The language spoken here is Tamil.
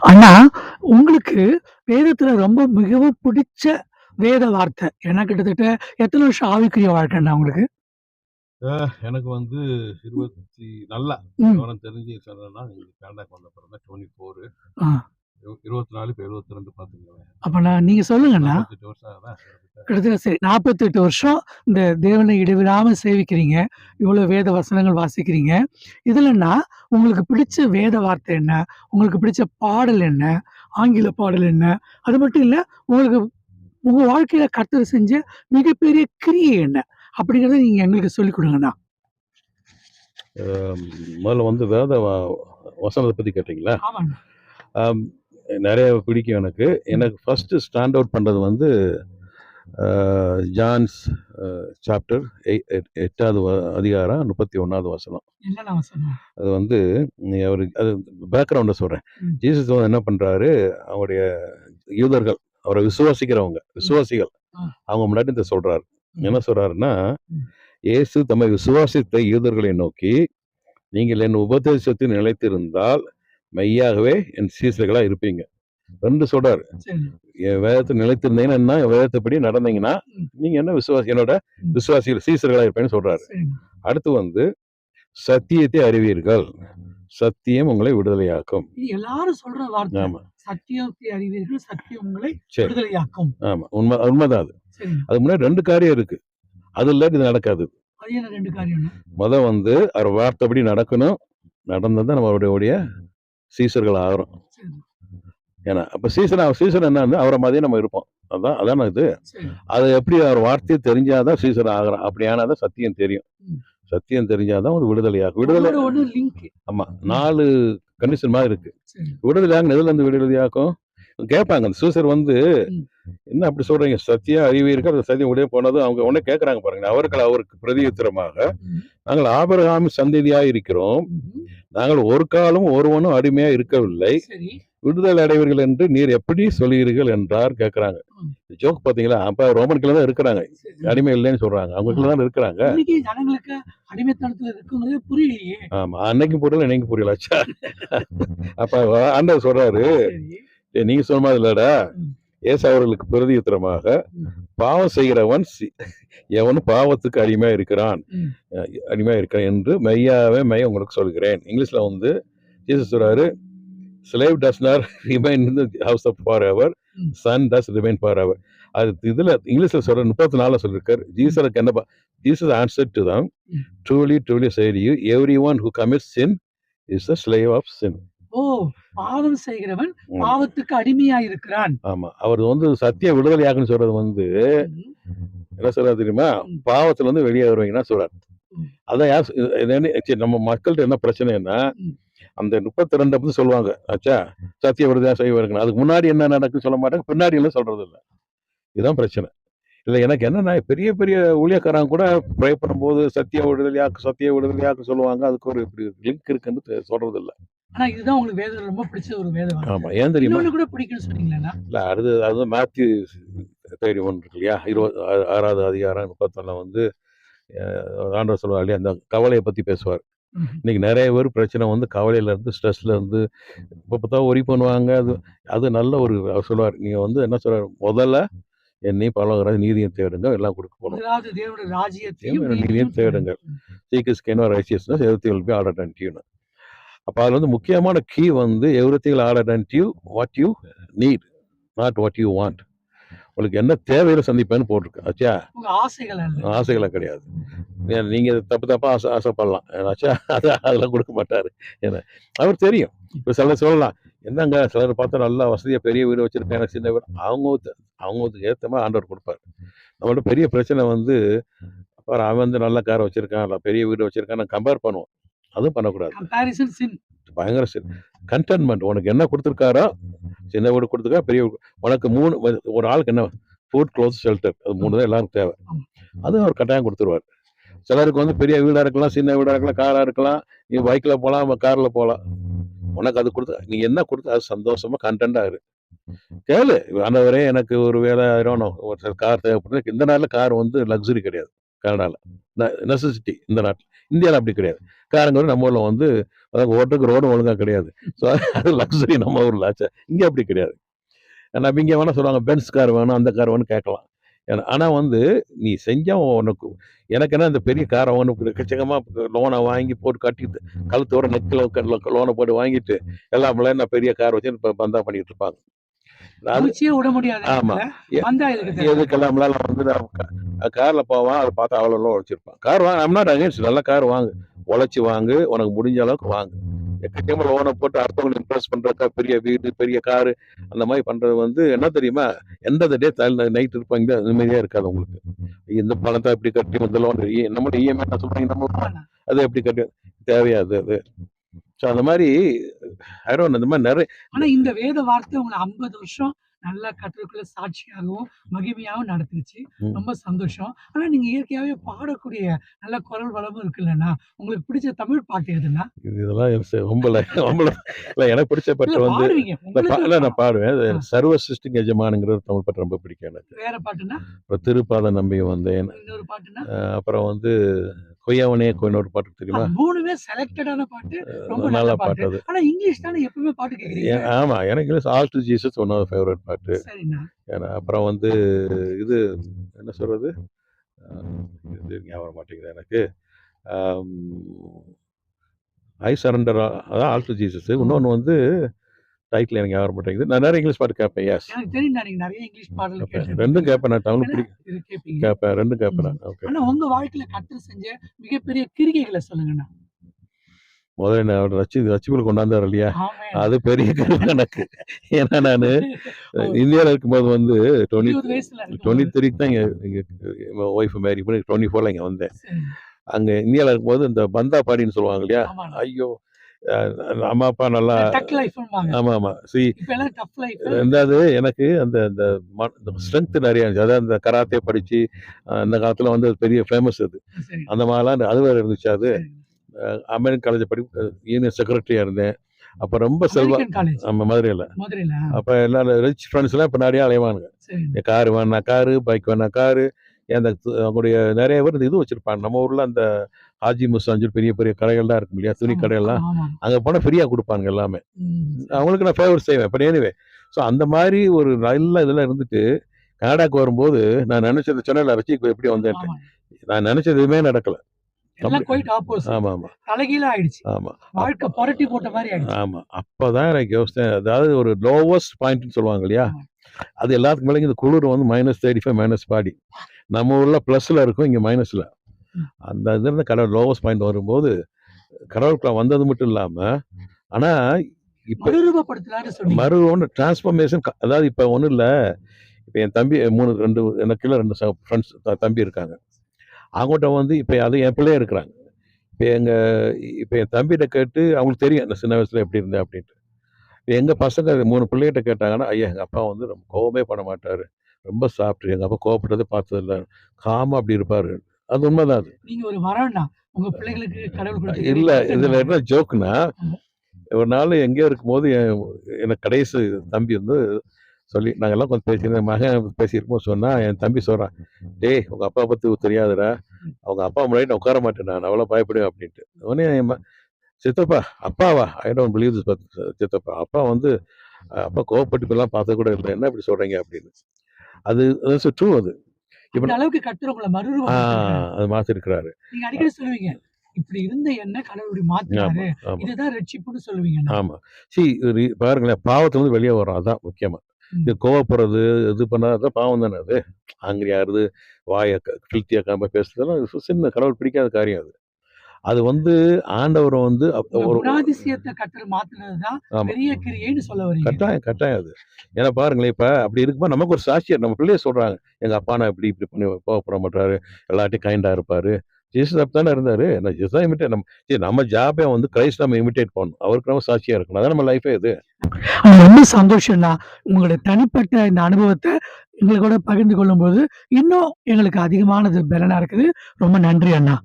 அண்ணா, உங்களுக்கு வேதத்துல ரொம்ப மிகவும் பிடிச்ச வேத வார்த்தை ஏன்னா கிட்டத்தட்ட எத்தன வருஷம் ஆவிக்குரிய வாழ்க்கைண்ணா உங்களுக்கு? எனக்கு வந்து 20 நல்லா ம். விவரம் தெரிஞ்சு சொல்லணும்னா, இங்க கனடாக்கு வந்த அப்புறம் தான் 24 ஆ. 24 இப்ப 72 பார்த்துக்கங்களேன். அப்ப நீங்க சொல்லுங்கண்ணா. 48 வருஷம் ஆகுதா கிட்டத்தட்ட. கிட்டத்தட்ட சரி 48 வருஷம் இந்த தேவனை இடைவிடாம சேவிக்கிறீங்க. இவ்வளோ வேத வசனங்கள் வாசிக்கிறீங்க. இதுலன்னா உங்களுக்கு பிடிச்ச வேத வார்த்தை என்ன? உங்களுக்கு பிடிச்ச பாடல் என்ன? ஆங்கில பாடல் என்ன? அது மட்டும் இல்ல, உங்களுக்கு உங்க வாழ்க்கையில கர்த்தர் செஞ்ச மிகப்பெரிய கிரியை என்ன? அப்படிங்கிறத நீங்க எங்களுக்கு சொல்லிக் குடுங்கண்ணா. முதல்ல வந்து வேத வசனத்தை பத்தி கேட்டீங்களா? ஆமாங்க. நிறைய பிடிக்கும் எனக்கு. எனக்கு ஃபர்ஸ்ட் ஸ்டாண்ட் அவுட் பண்றது வந்து ஜான்ஸ் சாப்டர் 8வது அதிகாரம் 31வது வசனம். என்னண்ணா வசனம்? அது வந்து அவரு அது பேக்ரவுண்ட சொல்றேன். ஜீசஸ் வந்து என்ன பண்றாரு, அவருடைய யூதர்கள் அவரை விசுவாசிகள் அவங்க முன்னாடி இதை சொல்றாரு. என்ன சொல்றாருன்னா, இயேசு தம்மை விசுவாசித்த யூதர்களை நோக்கி, நீங்கள் என் உபதேசத்தில் நிலைத்திருந்தால் மெய்யாகவே என் சீசர்களா இருப்பீங்க. 2 சொல்றாரு. என் வேதத்தை நிலைத்திருந்தீங்கன்னா, என் வேதத்தைப்படி நடந்தீங்கன்னா நீங்க என்ன என்னோட விசுவாசிகள் சீசர்களா இருப்பேன்னு சொல்றாரு. அடுத்து வந்து சத்தியத்தை அறிவீர்கள், சத்தியம் உங்களை விடுதலையாக்கும். எல்லாரும் சொல்ற வார்த்தை. ஆமா. சத்தியத்தை அறிவீர்கள், சத்தியம் உங்களை விடுதலையாக்கும். ஆமா, உண்மைதான் அது. அது முன்னாடி 2 காரியம் இருக்கு. அது இல்லாட்டி இது நடக்காது. அது என்ன 2 காரியம்? முத வந்து அவர் வார்த்தைப்படி நடக்கணும். நடந்தா நம்மளுடைய சீசர்கள் ஆகிறோம். ஏன்னா அப்ப சீசன் என்ன, அவரை மாதிரியே நம்ம இருப்போம். அதான் இது. அது எப்படி அவர் வார்த்தையை தெரிஞ்சாதான் சீசன் ஆகிறோம். அப்படியானாதான் சத்தியம் தெரியும். சத்தியம் தெரிஞ்சாதான் ஒரு விடுதலையாகும். விடுதலை ஆமா, 4 கண்டிஷன் மாதிரி இருக்கு. விடுதலையாகும். எதுல இருந்து விடுதலையாக்கும் கேட்பாங்க. அந்த சூசர் வந்து என்ன அப்படி சொல்றீங்க, சத்தியம் அறிவீர்கள், அந்த சத்தியம் உடைய போனது அவங்க உடனே கேட்கறாங்க பாருங்க. அவருக்கு பிரதியுத்தரமாக, நாங்கள் ஆபிரகாம் சந்ததியா இருக்கிறோம், நாங்கள் ஒரு காலம் ஒருவனும் அடிமையா இருக்கவில்லை, விடுதலை அடைவீர்கள் என்று நீர் எப்படி சொல்லுகிறீர்கள் என்றார் கேட்கறாங்க. ஜோக் பாத்தீங்களா? அப்ப ரோமன்குள்ள தான் இருக்கிறாங்க, அடிமை இல்லைன்னு சொல்றாங்க. அவங்களுக்குள்ள தான் இருக்கிறாங்க. ஆமா, அன்னைக்கு புரியல, இன்னைக்கு புரியலாச்சா? அப்ப ஆண்டவர் சொல்றாரு, நீங்க சொன்ன மாதிரி இல்லடா, ஏசு அவர்களுக்கு பிரதியுத்தரமாக, பாவம் செய்கிறவன் எவனும் பாவத்துக்கு அடிமையா இருக்கிறான் என்று மெய்யாவே மெய்ய உங்களுக்கு சொல்கிறேன். இங்கிலீஷ்ல வந்து ஜீசஸ் சொல்றாரு, slave does not remain in the house of forever, son does remain forever. அது இதுல இங்கிலீஷ்ல சொல்ற 34 சொல்லிருக்காரு. ஜீசஸுக்கு என்ன, Jesus answered to them, truly truly say to you, everyone who commits sin is a slave of sin. பாவம் செய்கிறவன் பாவத்துக்கு அடிமையா இருக்கிறான். ஆமா, அவர் வந்து சத்திய விடுதலையாகுன்னு சொல்றது வந்து என்ன சொல்றாரு தெரியுமா? பாவத்துல இருந்து வெளியே வருவீங்கன்னா சொல்றாரு. அதான் யார் நம்ம மக்கள்கிட்ட என்ன பிரச்சனைன்னா, அந்த 32 பத்தி சொல்லுவாங்க, ஆச்சா சத்திய விடுதலை செய்வாருங்க. அதுக்கு முன்னாடி என்ன நடக்குன்னு சொல்ல மாட்டாங்க, பின்னாடி எல்லாம் சொல்றது இல்லை. இதுதான் பிரச்சனை. இல்லை, எனக்கு என்னன்னா, பெரிய பெரிய ஊழியக்காரங்க கூட ப்ரே பண்ணும்போது சத்திய விடுதலையாக்கு சொல்லுவாங்க. அதுக்கு ஒரு லிங்க் இருக்குன்னு சொல்றது இல்லை. ஆனா இதுதான் உங்களுக்கு வேதம் ரொம்ப பிடிச்ச ஒரு வேதம். ஆமா, ஏன் தெரியுமா? கூட பிடிக்கும்னு சொன்னீங்களா? இல்ல, அது மேத்யூ 31 இருக்கு இல்லையா, 26வது அதிகாரம் 31 வந்து ஆண்டவர் சொல்லுவார் இல்லையா, அந்த கவலையை பத்தி பேசுவார். இன்னைக்கு நிறைய பேர் பிரச்சனை வந்து கவலையில இருந்து, ஸ்ட்ரெஸ்ல இருந்து, இப்ப பார்த்தா ஒரி பண்ணுவாங்க. அது நல்ல ஒரு அவர் சொல்லுவார், நீங்க வந்து என்ன சொல்றாரு, முதல்ல என்னை பலவர நீதியை தேடுங்க, எல்லாம் கொடுக்க போகணும். நீதியை தேடுங்க. Seek his kingdom righteousness, everything will be added unto you. அப்ப அதுல வந்து முக்கியமான கீ வந்து everything will added unto you what you need, not what you want. உங்களுக்கு என்ன தேவையில சந்திப்பேன்னு போட்டிருக்கு. ஆச்சா, ஆசைகளை கிடையாது. நீங்க தப்பா ஆசைப்படலாம், ஆச்சா, அதெல்லாம் கொடுக்க மாட்டாரு. ஏன்னா அவர் தெரியும். இப்ப சிலர் சொல்லலாம், என்னங்க சிலர் பார்த்தா நல்லா வசதியா பெரிய வீடு வச்சிருக்கேன், எனக்கு சின்ன வீடு. அவங்களுக்கு ஏத்த மாதிரி ஆண்டவர் கொடுப்பாரு. நம்மளோட பெரிய பிரச்சனை வந்து, அவன் வந்து நல்ல காரை வச்சிருக்கான், பெரிய வீடு வச்சிருக்கான், கம்பேர் பண்ணுவோம். அதுவும் பண்ணக்கூடாது. பயங்கர சின். கண்டென்ட்மெண்ட், உனக்கு என்ன கொடுத்துருக்காரோ, சின்ன வீடு கொடுத்துருக்கா, பெரிய உனக்கு 3 ஒரு ஆளுக்கு என்ன, ஃபுட், க்ளோத்ஸ், ஷெல்டர், அது 3 தான் எல்லாருக்கும் தேவை. அதுவும் அவர் கட்டாயம் கொடுத்துருவார். சிலருக்கு வந்து பெரிய வீடா இருக்கலாம், சின்ன வீடா இருக்கலாம், காரா இருக்கலாம், நீ பைக்ல போலாம், கார்ல போலாம். உனக்கு அது கொடுத்து, நீ என்ன கொடுத்து அது சந்தோஷமா கண்டென்டா இரு. கேளு, ஆண்டவரே எனக்கு ஒரு வேலை ஆயிரம், ஒரு கார் தேவைப்படுது. இந்த நாட்டில் கார் வந்து லக்ஸுரி கிடையாது, கனடால நெசசிட்டி. இந்த நாட்டில், இந்தியாவில் அப்படி கிடையாது. காருங்க நம்ம ஊர்ல வந்து ஓட்டுறதுக்கு ரோடும் ஒழுங்கா கிடையாது. ஸோ அது லக்ஸரி நம்ம ஊர்ல ஆச்சே. இங்க அப்படி கிடையாது. நம்ம இங்க வேணா சொல்லுவாங்க பென்ஸ் கார் வேணும், அந்த கார் வேணும்னு கேட்கலாம். ஆனா வந்து நீ செஞ்சா உனக்கு எனக்கு என்ன இந்த பெரிய காரை ஒன்று எக்கச்சக்கமா லோனை வாங்கி போட்டு கட்டிட்டு கழுத்தோட நெக்கில் லோனை போட்டு வாங்கிட்டு எல்லாம் நான் பெரிய கார் வச்சு பந்தா பண்ணிட்டு இருப்பாங்க. அது மூச்சே விட முடியாது ஆமா. இடத்துல. வந்தா இதுக்கு தேவை. எதுக்கெல்லாம் நம்மளால வந்து கார்ல போவான், அதை பார்த்தா அவ்வளோ உழைச்சிருப்பான். கார் வாங்க, I'm not against, நல்ல கார் வாங்கு, உழைச்சி வாங்கு, உனக்கு முடிஞ்ச அளவுக்கு வாங்கு. எக்கச்சக்கமா லோனை போட்டு அடுத்தவங்களை இம்ப்ரெஸ் பண்றதுக்கா பெரிய வீடு பெரிய காரு அந்த மாதிரி பண்றது வந்து என்ன தெரியுமா, எந்த டே நைட் இருப்பாங்க நிம்மதியா இருக்காது உங்களுக்கு. இந்த பணத்தை எப்படி கட்டி இந்த லோன் நம்மளோட இஎம்ஐ என்ன சொல்றீங்க, நம்ம ஆமா. அதை எப்படி கட்டி தேவையாது அது. ஸோ அந்த மாதிரி இந்த மாதிரி நிறைய ஆனா இந்த வேத வார்த்தை உங்களை 50 வருஷம் நல்லா கர்த்தருக்குள்ள சாட்சியாகவும் மகிமையாகவும் நடத்துச்சு. ம். ரொம்ப சந்தோஷம். ஆனா நீங்க இயற்கையாவே பாடக்கூடிய நல்ல குரல் வளமும் இருக்குல்லண்ணா. உங்களுக்கு பிடிச்ச தமிழ் பாட்டு எதுன்னா? இதெல்லாம் ரொம்ப ரொம்ப இல்லை, எனக்கு பிடிச்ச இல்ல பாட்டு வந்து பாடுவீங்க. உங்களுக்கு இல்லை நான் பாடுவேன். ஆ. அது சர்வ சிருஷ்டிக்கு எஜமானுங்கிற ஒரு தமிழ் பாட்டு ரொம்ப பிடிக்கும் எனக்கு. வேற பாட்டுன்னா? அப்புறம் திருப்பாத நம்பி வந்தேன். இன்னொரு பாட்டுன்னா? அப்புறம் வந்து கொய்யாவனே கொய்னோட பாட்டு தெரியுமா? 3மே செலக்டடான பாட்டு. ரொம்ப நல்ல நல்ல பாட்டு. பாட்டு அது. ஆனா இங்கிலீஷ் தானே எப்பவுமே பாட்டு கேக்குறீங்க? ஆமா, எனக்கு all to Jesus one of favourite பாட்டு. சரிண்ணா. அப்புறம் வந்து இது என்ன சொல்றது, இது ஞாபகம் மாட்டேங்குது எனக்கு. ஐ சரண்டர், அதான் ஆல் டு ஜீசஸ். இன்னொன்று வந்து டைட்டில் எனக்கு ஞாபகம் மாட்டேங்குது. நான் நிறைய இங்கிலீஷ் பாட்டு கேட்பேன். எஸ், எனக்கு தெரியும்ண்ணா நீங்க நிறைய இங்கிலீஷ் பாடல் ரெண்டும் கேட்டிருக்கீங்க. கேட்பேன். நான் தமிழ் ஏன்னா இது கேட்பீங்க. கேட்பேன், ரெண்டும் கேட்பேன் ம். நான். ஓகே. ஆனா உங்க வாழ்க்கையில கர்த்தர் செஞ்ச மிகப்பெரிய கிரிகைகளை சொல்லுங்கண்ணா. முதல்ல நான் ரட்சிப்பில் கொண்டாந்தார் இல்லையா, ஆமென். அது பெரிய கருவு எனக்கு. ஏன்னா நான் ஓ, இந்தியாவில் இருக்கும்போது வந்து 20 வயசுல இருக்கும்போது. 23 தான் இங்கே ஒய்ஃப் மேரி பண்ணி 24 இங்கே வந்தேன். சரி. அங்கே இந்தியாவில் இருக்கும்போது இந்த பந்தா பாடின்னு சொல்லுவாங்க இல்லையா, ஆமாண்ணா. ஐயோ அம்மா அப்பா நல்லா. டக் லைஃப்ம்பாங்க. ஆமாம் ஆமாம். இப்ப எல்லாம் டஃப் லைஃப். ரெண்டாவது எனக்கு அந்த அந்த ஸ்ட்ரென்த் நிறைய இருந்துச்சு. அதாவது அந்த கராத்தே படித்து அந்த காலத்தில் வந்து அது பெரிய ஃபேமஸ் அது. சரி. அந்த மாதிரிலாம் அது வேறு இருந்துச்சு. அது சரி. அமெரிக்கன் காலேஜ் யூனியன் செக்ரட்டரியாக இருந்தேன். அப்போ ரொம்ப செல்வா அமெரிக்கன் காலேஜ். நம்ம மதுரையில். மதுரையில. அப்போ எல்லாரும் ரிச் ஃப்ரெண்ட்ஸ்லாம் இப்போ நிறையா அலைவானுங்க. சரி. காரு வேணா காரு, பைக் வேணா காரு. அந்த அவங்களுடைய நிறைய பேர் இந்த இது வச்சுருப்பாங்க. நம்ம ஊரில் அந்த ஹாஜி முசாஞ்சூர் பெரிய பெரிய கடைகள்லாம் இருக்கும் இல்லையா, துணி ஆமா, கடையெல்லாம். ஆமா. அங்கே போனால் ஃப்ரீயாக கொடுப்பாங்க எல்லாமே. சரி. அவங்களுக்கு நான் ஃபேவர் செய்வேன். பட் எனிவே, ஸோ அந்த மாதிரி ஒரு நல்ல இதெல்லாம் இருந்துட்டு கனடாக்கு வரும்போது நான் நினச்சது சொன்னேன்ல, ரட்சிக்கு எப்படி வந்தேன்ட்டு. ஆமா. நான் நினச்சது எதுவுமே நடக்கலை. எல்லாம் குவைட் ஆப்போசிட். ஆமாம் ஆமாம் தலைகீழா ஆயிடுச்சு. ஆமாம் வாழ்க்கை புரட்டி போட்ட மாதிரி ஆயிடுச்சு. ஆமாம். அப்போ தான் எனக்கு யோசித்தேன், அதாவது ஒரு லோவஸ்ட் பாயிண்ட்னு சொல்லுவாங்க இல்லையா, ஆமா. அது எல்லாத்துக்கு மேலே இந்த குளிர் வந்து -35 -40. நம்ம ஊரில் ப்ளஸில் இருக்கும், இங்கே மைனஸில். ம். அந்த இதுலேருந்து கடவுள் லோவஸ்ட் பாயிண்ட் வரும்போது கடவுளுக்குள்ள வந்தது மட்டும் இல்லாமல், ஆனால் இப்போ மறுரூபப்படுத்தலாம்னு சொன்னீங்க. ஒன்று டிரான்ஸ்ஃபர்மேஷன். அதாவது இப்போ ஒன்றும் இல்லை, இப்போ என் தம்பி 2 எனக்கு கீழே 2 ஃப்ரெண்ட்ஸ் தம்பி இருக்காங்க. அவங்ககிட்ட வந்து இப்போ அது என் பிள்ளையே இருக்கிறாங்க. இப்போ என் தம்பிகிட்ட கேட்டு அவங்களுக்கு தெரியும் நான் சின்ன வயசில் எப்படி இருந்தேன் அப்படின்ட்டு. எங்கள் பசங்க 3 பிள்ளைகிட்ட கேட்டாங்கன்னா, ஐயா எங்கள் அப்பா வந்து ரொம்ப கோவமே பண்ண மாட்டார், ரொம்ப சாப்பிட்டு எங்கள் அப்பா கோவப்பட்டதே பார்த்ததில்ல, காமாக அப்படி இருப்பார். அது உண்மைதான். அது நீங்க ஒரு வரம்னா உங்க பிள்ளைகளுக்கு கடவுள் கொடுத்த இல்லை, பெரிய இதில் gift. என்ன ஜோக்குன்னா, ஆமா. ஒரு நாள் எங்கேயோ இருக்கும்போது எனக்கு கடைசி தம்பி வந்து சொல்லி நாங்கள்லாம் கொஞ்சம் பேசியிருந்தேன். மகன் பேசியிருக்கும்போது சொன்னால் என் தம்பி சொல்கிறான், டேய் உங்கள் அப்பா பற்றி தெரியாதுடா, அவங்க அப்பா முன்னாடி நான் உட்கார மாட்டேன், நான் அவ்வளோ பயப்படுவேன் அப்படின்ட்டு. உடனே சித்தப்பா அப்பாவா, ஐ டோன்ட் பிலீவ் திஸ் சித்தப்பா, அப்பா வந்து அப்பா கோவப்பட்டு இப்பெல்லாம் பார்த்தது கூட இல்லை, என்ன இப்படி சொல்கிறீங்க அப்படின்னு. அது ட்ரூ. அது இப்போ அந்த அளவுக்கு கர்த்தர் உங்களை மறுரூபப்படுத்திருக்காரு. அது மாற்றிருக்கிறாரு. நீங்க அடிக்கடி சொல்லுவீங்க, இப்படி இருந்த என்ன கடவுள் இப்படி மாத்தினாரு. ஆமாம் ஆமாம் இதுதான் ரட்சிப்புன்னு சொல்லுவீங்க. ஆமாம். பாருங்களேன், பாவத்தை வந்து வெளியே வரும், அதான் முக்கியமா. இது கோவப்படுறது, இது பண்ணாதான் பாவம் தானே அது. ஆங்கிரியாகிறது, வாயை கிழ்த்தியா காம பேசுறதெல்லாம் சின்ன கடவுள் பிடிக்காத காரியம் அது. அது வந்து ஆண்டவரை வந்து ஒரு குணாதிசயத்தை கர்த்தர் மாத்தினதுதான் ஆமா, பெரிய கிரியைன்னு சொல்ல வரீங்க. கட்டாயம் அது. ஏன்னா பாருங்களேன், இப்ப அப்படி இருக்கும்போது நமக்கு ஒரு சாட்சியம், நம்ம பிள்ளைய சொல்றாங்க, எங்க அப்பா நான் இப்படி பண்ணி கோவப்பட மாட்டாரு, எல்லார்ட்டையும் கைண்டா இருப்பாரு. ஜீசஸ் அப்படித்தானே இருந்தாரு. ஜீசஸ் இமிட்டேட் நம்ம ஜாபே வந்து கிரைஸ்ட் நம்ம இமிட்டேட் பண்ணணும். அவருக்கு நம்ம சாட்சியா இருக்கணும். அதான் நம்ம லைஃபே இது. ரொம்ப சந்தோஷம்ண்ணா. உங்களுடைய தனிப்பட்ட இந்த அனுபவத்தை எங்களோட பகிர்ந்து கொள்ளும்போது இன்னும் எங்களுக்கு அதிகமானது பலனா இருக்குது. ரொம்ப நன்றி அண்ணா.